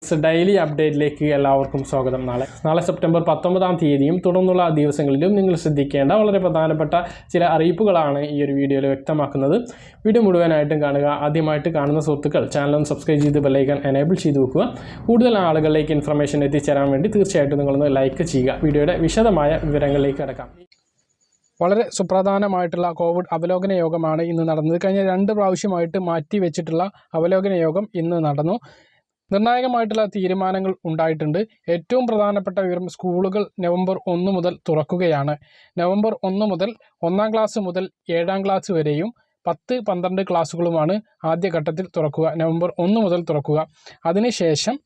Daily അപ്ഡേറ്റിലേക്ക് എല്ലാവർക്കും സ്വാഗതം. നാളെ സെപ്റ്റംബർ 19-ാം തീയതിയും തുടർന്നുള്ള ദിവസങ്ങളിലും നിങ്ങൾ ശ്രദ്ധിക്കേണ്ട വളരെ പ്രധാനപ്പെട്ട ചില അറിയിപ്പുകളാണ് ഈ ഒരു വീഡിയോയിൽ വ്യക്തമാക്കുന്നത്. വീഡിയോ മുഴുവനായിട്ടും കാണുക. ആദ്യമായിട്ട് കാണുന്ന സുഹൃത്തുക്കൾ ചാനൽ സബ്സ്ക്രൈബ് ചെയ്ത് ബെൽ ഐക്കൺ എനേബിൾ ചെയ്ത് വെക്കുക. കൂടുതൽ ആളുകളിലേക്ക് ഇൻഫർമേഷൻ എത്തിച്ചേരാൻ വേണ്ടി തീർച്ചയായിട്ടും നിങ്ങളൊന്ന് ലൈക്ക് ചെയ്യുക. വീഡിയോയുടെ വിശദമായ വിവരങ്ങളിലേക്ക് കടക്കാം. വളരെ സുപ്രധാനമായിട്ടുള്ള കോവിഡ് അവലോകന യോഗമാണ് ഇന്ന് നടന്നത്. കഴിഞ്ഞ 2 പ്രാവശ്യമായിട്ട് മാറ്റി വെച്ചിട്ടുള്ള അവലോകന യോഗം ഇന്ന് നടന്നു. നിർണായകമായിട്ടുള്ള തീരുമാനങ്ങൾ ഉണ്ടായിട്ടുണ്ട്. ഏറ്റവും പ്രധാനപ്പെട്ട വിവരം, സ്കൂളുകൾ നവംബർ 1 മുതൽ തുറക്കുകയാണ്. നവംബർ 1 മുതൽ 1-ാം ക്ലാസ് മുതൽ 7-ാം ക്ലാസ് വരെയും 10-12 ക്ലാസ്സുകളുമാണ് ആദ്യഘട്ടത്തിൽ തുറക്കുക. നവംബർ 1 മുതൽ തുറക്കുക. അതിനുശേഷം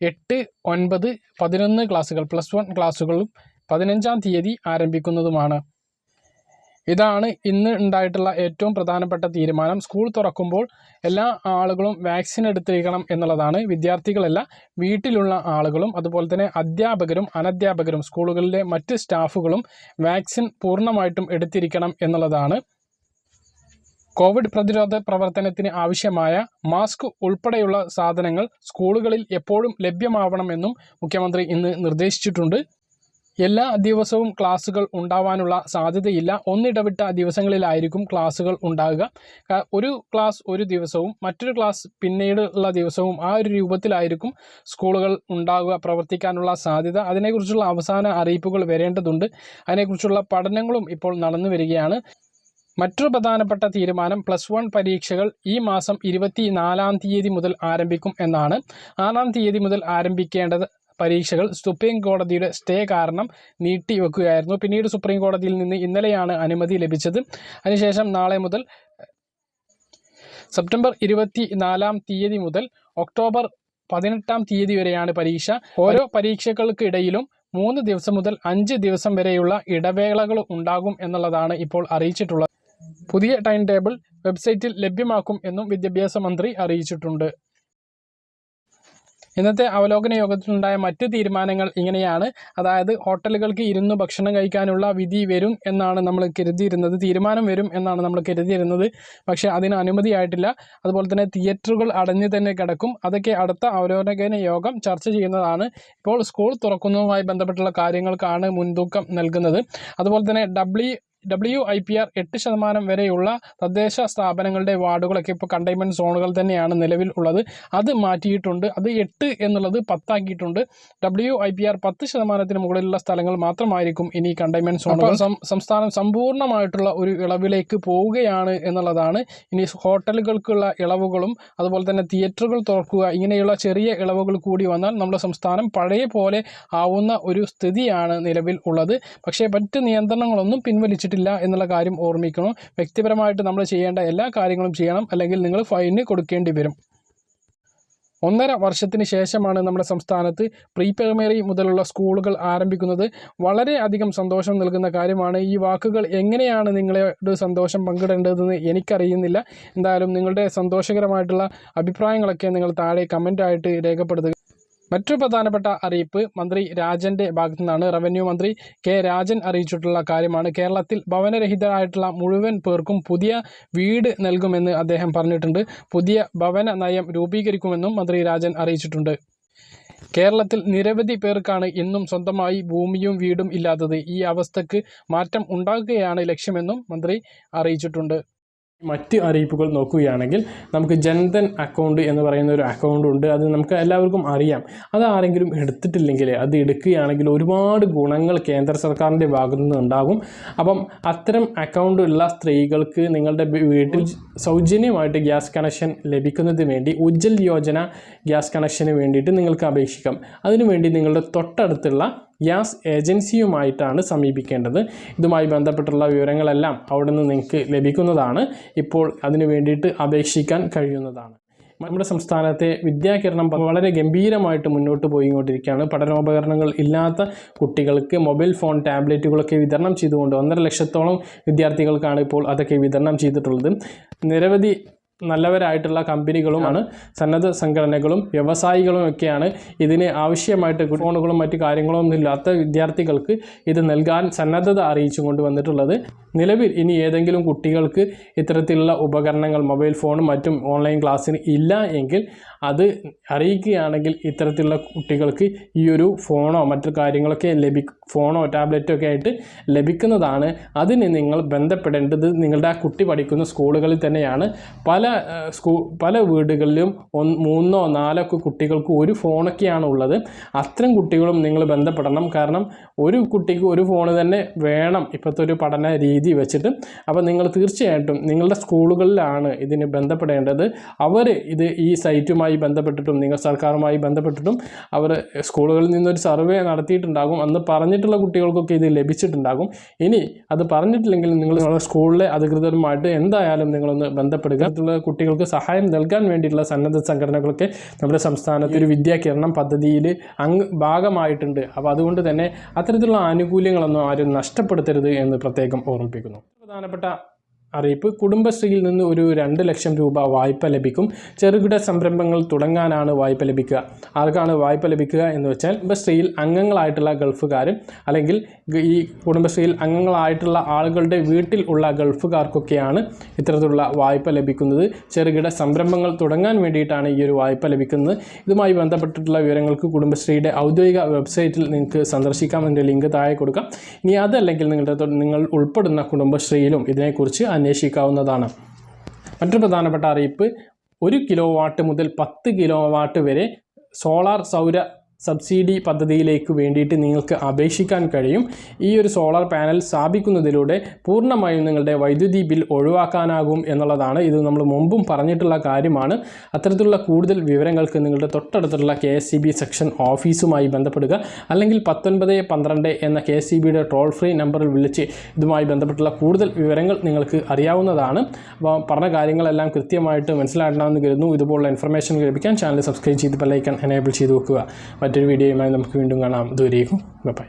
8, 9, 11 ക്ലാസ്സുകൾ +1 ക്ലാസ്സുകളും 15-ാം തീയതി ആരംഭിക്കുന്നതുമാണ്. ഇതാണ് ഇന്ന് ഉണ്ടായിട്ടുള്ള ഏറ്റവും പ്രധാനപ്പെട്ട തീരുമാനം. സ്കൂൾ തുറക്കുമ്പോൾ എല്ലാ ആളുകളും വാക്സിൻ എടുത്തിരിക്കണം എന്നുള്ളതാണ്. വിദ്യാർത്ഥികളല്ല, വീട്ടിലുള്ള ആളുകളും അതുപോലെ തന്നെ അധ്യാപകരും അനധ്യാപകരും സ്കൂളുകളിലെ മറ്റ് സ്റ്റാഫുകളും വാക്സിൻ പൂർണ്ണമായിട്ടും എടുത്തിരിക്കണം എന്നുള്ളതാണ്. കോവിഡ് പ്രതിരോധ പ്രവർത്തനത്തിന് ആവശ്യമായ മാസ്ക് ഉൾപ്പെടെയുള്ള സാധനങ്ങൾ സ്കൂളുകളിൽ എപ്പോഴും ലഭ്യമാവണമെന്നും മുഖ്യമന്ത്രി ഇന്ന് നിർദ്ദേശിച്ചിട്ടുണ്ട്. എല്ലാ ദിവസവും ക്ലാസ്സുകൾ ഉണ്ടാവാനുള്ള സാധ്യതയില്ല. ഒന്നിടവിട്ട ദിവസങ്ങളിലായിരിക്കും ക്ലാസ്സുകൾ ഉണ്ടാകുക. ഒരു ക്ലാസ് ഒരു ദിവസവും മറ്റൊരു ക്ലാസ് പിന്നീടുള്ള ദിവസവും ആ ഒരു രൂപത്തിലായിരിക്കും സ്കൂളുകൾ ഉണ്ടാകുക, പ്രവർത്തിക്കാനുള്ള സാധ്യത. അതിനെക്കുറിച്ചുള്ള അവസാന അറിയിപ്പുകൾ വരേണ്ടതുണ്ട്. അതിനെക്കുറിച്ചുള്ള പഠനങ്ങളും ഇപ്പോൾ നടന്നു വരികയാണ്. മറ്റൊരു പ്രധാനപ്പെട്ട തീരുമാനം, +1 പരീക്ഷകൾ ഈ മാസം 24-ാം തീയതി മുതൽ ആരംഭിക്കും എന്നാണ്. 6-ാം തീയതി മുതൽ ആരംഭിക്കേണ്ടത് പരീക്ഷകൾ സുപ്രീം കോടതിയുടെ സ്റ്റേ കാരണം നീട്ടിവെക്കുകയായിരുന്നു. പിന്നീട് സുപ്രീം കോടതിയിൽ നിന്ന് ഇന്നലെയാണ് അനുമതി ലഭിച്ചത്. അതിനുശേഷം നാളെ മുതൽ സെപ്റ്റംബർ 24-ാം തീയതി മുതൽ ഒക്ടോബർ 18-ാം തീയതി വരെയാണ് പരീക്ഷ. ഓരോ പരീക്ഷകൾക്കിടയിലും 3 ദിവസം മുതൽ 5 ദിവസം വരെയുള്ള ഇടവേളകൾ ഉണ്ടാകും എന്നുള്ളതാണ് ഇപ്പോൾ അറിയിച്ചിട്ടുള്ളത്. പുതിയ ടൈം ടേബിൾ വെബ്സൈറ്റിൽ ലഭ്യമാക്കും എന്നും വിദ്യാഭ്യാസ മന്ത്രി അറിയിച്ചിട്ടുണ്ട്. ഇന്നത്തെ അവലോകന യോഗത്തിലുണ്ടായ മറ്റ് തീരുമാനങ്ങൾ ഇങ്ങനെയാണ്. അതായത് ഹോട്ടലുകൾക്ക് ഇരുന്ന് ഭക്ഷണം കഴിക്കാനുള്ള വിധി വരും എന്നാണ് നമ്മൾ കരുതിയിരുന്നത്, തീരുമാനം വരും എന്നാണ് നമ്മൾ കരുതിയിരുന്നത്. പക്ഷേ അതിന് അനുമതിയായിട്ടില്ല. അതുപോലെ തന്നെ തിയേറ്ററുകൾ അടഞ്ഞു തന്നെ കിടക്കും. അതൊക്കെ അടുത്ത അവലോകന യോഗം ചർച്ച ചെയ്യുന്നതാണ്. ഇപ്പോൾ സ്കൂൾ തുറക്കുന്നതുമായി ബന്ധപ്പെട്ടുള്ള കാര്യങ്ങൾക്കാണ് മുൻതൂക്കം നൽകുന്നത്. അതുപോലെ തന്നെ WIPR 8% വരെയുള്ള തദ്ദേശ സ്ഥാപനങ്ങളുടെ വാർഡുകളൊക്കെ ഇപ്പോൾ കണ്ടെയ്ൻമെൻറ്റ് സോണുകൾ തന്നെയാണ് നിലവിൽ ഉള്ളത്. അത് മാറ്റിയിട്ടുണ്ട്. അത് 8 എന്നുള്ളത് 10 ആക്കിയിട്ടുണ്ട്. WIPR 10% മുകളിലുള്ള സ്ഥലങ്ങൾ മാത്രമായിരിക്കും ഇനി കണ്ടെയ്ൻമെൻറ്റ് സോണുകൾ. സംസ്ഥാനം സമ്പൂർണ്ണമായിട്ടുള്ള ഒരു ഇളവിലേക്ക് പോവുകയാണ് എന്നുള്ളതാണ്. ഇനി ഹോട്ടലുകൾക്കുള്ള ഇളവുകളും അതുപോലെ തന്നെ തിയേറ്ററുകൾ തുറക്കുക, ഇങ്ങനെയുള്ള ചെറിയ ഇളവുകൾ കൂടി വന്നാൽ നമ്മുടെ സംസ്ഥാനം പഴയ പോലെ ആവുന്ന ഒരു സ്ഥിതിയാണ് നിലവിൽ ഉള്ളത്. പക്ഷേ മറ്റ് നിയന്ത്രണങ്ങളൊന്നും പിൻവലിച്ചിട്ടില്ല എന്നുള്ള കാര്യം ഓർമ്മിക്കണം. വ്യക്തിപരമായിട്ട് നമ്മൾ ചെയ്യേണ്ട എല്ലാ കാര്യങ്ങളും ചെയ്യണം, അല്ലെങ്കിൽ നിങ്ങൾ ഫൈന് കൊടുക്കേണ്ടി വരും. 1.5 വർഷത്തിന് ശേഷമാണ് നമ്മുടെ സംസ്ഥാനത്ത് പ്രീ പ്രൈമറി മുതലുള്ള സ്കൂളുകൾ ആരംഭിക്കുന്നത്. വളരെ അധികം സന്തോഷം നൽകുന്ന കാര്യമാണ്. ഈ വാക്കുകൾ എങ്ങനെയാണ് നിങ്ങളുടെ സന്തോഷം പങ്കിടേണ്ടതെന്ന് എനിക്കറിയുന്നില്ല. എന്തായാലും നിങ്ങളുടെ സന്തോഷകരമായിട്ടുള്ള അഭിപ്രായങ്ങളൊക്കെ നിങ്ങൾ താഴെ കമൻ്റായിട്ട് രേഖപ്പെടുത്തുക. മറ്റൊരു പ്രധാനപ്പെട്ട അറിയിപ്പ് മന്ത്രി രാജൻ്റെ ഭാഗത്തു നിന്നാണ്. റവന്യൂ മന്ത്രി കെ രാജൻ അറിയിച്ചിട്ടുള്ള കാര്യമാണ്. കേരളത്തിൽ ഭവനരഹിതരായിട്ടുള്ള മുഴുവൻ പേർക്കും പുതിയ വീട് നൽകുമെന്ന് അദ്ദേഹം പറഞ്ഞിട്ടുണ്ട്. പുതിയ ഭവന നയം രൂപീകരിക്കുമെന്നും മന്ത്രി രാജൻ അറിയിച്ചിട്ടുണ്ട്. കേരളത്തിൽ നിരവധി പേർക്കാണ് ഇന്നും സ്വന്തമായി ഭൂമിയും വീടും ഇല്ലാത്തത്. ഈ അവസ്ഥക്ക് മാറ്റം ഉണ്ടാക്കുകയാണ് ലക്ഷ്യമെന്നും മന്ത്രി അറിയിച്ചിട്ടുണ്ട്. മറ്റ് അറിയിപ്പുകൾ നോക്കുകയാണെങ്കിൽ നമുക്ക് ജൻധൻ അക്കൗണ്ട് എന്ന് പറയുന്ന ഒരു അക്കൗണ്ട് ഉണ്ട്. അത് നമുക്ക് എല്ലാവർക്കും അറിയാം. അത് ആരെങ്കിലും എടുത്തിട്ടില്ലെങ്കിൽ അത് എടുക്കുകയാണെങ്കിൽ ഒരുപാട് ഗുണങ്ങൾ കേന്ദ്ര സർക്കാരിൻ്റെ ഭാഗത്തു നിന്ന് ഉണ്ടാകും. അപ്പം അത്തരം അക്കൗണ്ട് ഉള്ള സ്ത്രീകൾക്ക് നിങ്ങളുടെ വീട്ടിൽ സൗജന്യമായിട്ട് ഗ്യാസ് കണക്ഷൻ ലഭിക്കുന്നതിന് വേണ്ടി ഉജ്ജൽ യോജന ഗ്യാസ് കണക്ഷന് വേണ്ടിയിട്ട് നിങ്ങൾക്ക് അപേക്ഷിക്കാം. അതിനുവേണ്ടി നിങ്ങളുടെ തൊട്ടടുത്തുള്ള ഗ്യാസ് ഏജൻസിയുമായിട്ടാണ് സമീപിക്കേണ്ടത്. ഇതുമായി ബന്ധപ്പെട്ടുള്ള വിവരങ്ങളെല്ലാം അവിടെ നിന്ന് നിങ്ങൾക്ക് ലഭിക്കുന്നതാണ്. ഇപ്പോൾ അതിനു വേണ്ടിയിട്ട് അപേക്ഷിക്കാൻ കഴിയുന്നതാണ്. നമ്മുടെ സംസ്ഥാനത്തെ വിദ്യാകിരണം വളരെ ഗംഭീരമായിട്ട് മുന്നോട്ട് പോയിക്കൊണ്ടിരിക്കുകയാണ്. പഠനോപകരണങ്ങൾ ഇല്ലാത്ത കുട്ടികൾക്ക് മൊബൈൽ ഫോൺ, ടാബ്ലറ്റുകളൊക്കെ വിതരണം ചെയ്തുകൊണ്ട് 1.5 ലക്ഷത്തോളം വിദ്യാർത്ഥികൾക്കാണ് ഇപ്പോൾ അതൊക്കെ വിതരണം ചെയ്തിട്ടുള്ളത്. നിരവധി നല്ലവരായിട്ടുള്ള കമ്പനികളുമാണ്, സന്നദ്ധ സംഘടനകളും വ്യവസായികളും ഒക്കെയാണ് ഇതിന് ആവശ്യമായിട്ട് ഫോണുകളും മറ്റു കാര്യങ്ങളൊന്നും ഇല്ലാത്ത വിദ്യാർത്ഥികൾക്ക് ഇത് നൽകാൻ സന്നദ്ധത അറിയിച്ചു കൊണ്ടുവന്നിട്ടുള്ളത്. നിലവിൽ ഇനി ഏതെങ്കിലും കുട്ടികൾക്ക് ഇത്തരത്തിലുള്ള ഉപകരണങ്ങൾ, മൊബൈൽ ഫോണും മറ്റും ഓൺലൈൻ ക്ലാസ്സിന് ഇല്ല എങ്കിൽ അത് അറിയിക്കുകയാണെങ്കിൽ ഇത്തരത്തിലുള്ള കുട്ടികൾക്ക് ഈ ഒരു ഫോണോ മറ്റു കാര്യങ്ങളൊക്കെ ഫോണോ ടാബ്ലറ്റോ ഒക്കെ ആയിട്ട് ലഭിക്കുന്നതാണ്. അതിന് നിങ്ങൾ ബന്ധപ്പെടേണ്ടത് നിങ്ങളുടെ ആ കുട്ടി പഠിക്കുന്ന സ്കൂളുകളിൽ തന്നെയാണ്. പല വീടുകളിലും 3 or 4 കുട്ടികൾക്ക് ഒരു ഫോണൊക്കെയാണ് ഉള്ളത്. അത്തരം കുട്ടികളും നിങ്ങൾ ബന്ധപ്പെടണം. കാരണം ഒരു കുട്ടിക്ക് ഒരു ഫോൺ തന്നെ വേണം ഇപ്പോഴത്തെ ഒരു പഠന രീതി വെച്ചിട്ട്. അപ്പോൾ നിങ്ങൾ തീർച്ചയായിട്ടും നിങ്ങളുടെ സ്കൂളുകളിലാണ് ഇതിന് ബന്ധപ്പെടേണ്ടത്. അവർ ഈ സൈറ്റുമായി ബന്ധപ്പെട്ടിട്ടും നിങ്ങൾ സർക്കാരുമായി ബന്ധപ്പെട്ടിട്ടും അവർ സ്കൂളുകളിൽ നിന്നൊരു സർവേ നടത്തിയിട്ടുണ്ടാകും. അന്ന് പറഞ്ഞിട്ടുള്ള കുട്ടികൾക്കൊക്കെ ഇത് ലഭിച്ചിട്ടുണ്ടാകും. ഇനി അത് പറഞ്ഞിട്ടില്ലെങ്കിൽ നിങ്ങൾ നിങ്ങളുടെ സ്കൂളിലെ അധികൃതരുമായിട്ട് എന്തായാലും നിങ്ങളൊന്ന് ബന്ധപ്പെടുക. കുട്ടികൾക്ക് സഹായം നൽകാൻ വേണ്ടിയിട്ടുള്ള സന്നദ്ധ സംഘടനകളൊക്കെ നമ്മുടെ സംസ്ഥാനത്ത് ഒരു വിദ്യാകിരണം പദ്ധതിയിൽ ഭാഗമായിട്ടുണ്ട്. അപ്പോൾ അതുകൊണ്ട് തന്നെ അത്തരത്തിലുള്ള ആനുകൂല്യങ്ങളൊന്നും ആരും നഷ്ടപ്പെടുത്തരുത് എന്ന് പ്രത്യേകം ഓർമ്മിപ്പിക്കുന്നു. പ്രധാനപ്പെട്ട അറിയിപ്പ്: കുടുംബശ്രീയിൽ നിന്ന് ഒരു 2 ലക്ഷം രൂപ വായ്പ ലഭിക്കും. ചെറുകിട സംരംഭങ്ങൾ തുടങ്ങാനാണ് വായ്പ ലഭിക്കുക. ആർക്കാണ് വായ്പ ലഭിക്കുക എന്ന് വെച്ചാൽ കുടുംബശ്രീയിൽ അംഗങ്ങളായിട്ടുള്ള ഗൾഫുകാർ അല്ലെങ്കിൽ ഈ കുടുംബശ്രീയിൽ അംഗങ്ങളായിട്ടുള്ള ആളുകളുടെ വീട്ടിൽ ഉള്ള ഗൾഫുകാർക്കൊക്കെയാണ് ഇത്തരത്തിലുള്ള വായ്പ ലഭിക്കുന്നത്. ചെറുകിട സംരംഭങ്ങൾ തുടങ്ങാൻ വേണ്ടിയിട്ടാണ് ഈ ഒരു വായ്പ ലഭിക്കുന്നത്. ഇതുമായി ബന്ധപ്പെട്ടിട്ടുള്ള വിവരങ്ങൾക്ക് കുടുംബശ്രീയുടെ ഔദ്യോഗിക വെബ്സൈറ്റിൽ നിങ്ങൾക്ക് സന്ദർശിക്കാം. അതിൻ്റെ ലിങ്ക് താഴെ കൊടുക്കാം. ഇനി അതല്ലെങ്കിൽ നിങ്ങൾ ഉൾപ്പെടുന്ന കുടുംബശ്രീയിലും ഇതിനെക്കുറിച്ച് അന്വേഷിക്കാവുന്നതാണ്. മറ്റൊരു പ്രധാനപ്പെട്ട അറിയിപ്പ്: 1 കിലോവാട്ട് മുതൽ 10 കിലോവാട്ട് വരെ സോളാർ സൗര സബ്സിഡി പദ്ധതിയിലേക്ക് വേണ്ടിയിട്ട് നിങ്ങൾക്ക് അപേക്ഷിക്കാൻ കഴിയും. ഈ ഒരു സോളാർ പാനൽ സ്ഥാപിക്കുന്നതിലൂടെ പൂർണ്ണമായും നിങ്ങളുടെ വൈദ്യുതി ബിൽ ഒഴിവാക്കാനാകും എന്നുള്ളതാണ്. ഇത് നമ്മൾ മുമ്പും പറഞ്ഞിട്ടുള്ള കാര്യമാണ്. അത്തരത്തിലുള്ള കൂടുതൽ വിവരങ്ങൾക്ക് നിങ്ങളുടെ തൊട്ടടുത്തുള്ള KSCB സെക്ഷൻ ഓഫീസുമായി ബന്ധപ്പെടുക. അല്ലെങ്കിൽ 1912 എന്ന KSCBയുടെ ടോൾ ഫ്രീ നമ്പറിൽ വിളിച്ച് ഇതുമായി ബന്ധപ്പെട്ടുള്ള കൂടുതൽ വിവരങ്ങൾ നിങ്ങൾക്ക് അറിയാവുന്നതാണ്. അപ്പോൾ പറഞ്ഞ കാര്യങ്ങളെല്ലാം കൃത്യമായിട്ട് മനസ്സിലാക്കണമെന്ന് കരുതുന്നു. ഇതുപോലുള്ള ഇൻഫർമേഷൻ ലഭിക്കാൻ ചാനൽ സബ്സ്ക്രൈബ് ചെയ്ത് ബെൽ ഐക്കൺ എനേബിൾ ചെയ്ത് വെക്കുക. മറ്റൊരു വീഡിയോയുമായി നമുക്ക് വീണ്ടും കാണാം. ദൂരേക്കും ബൈ.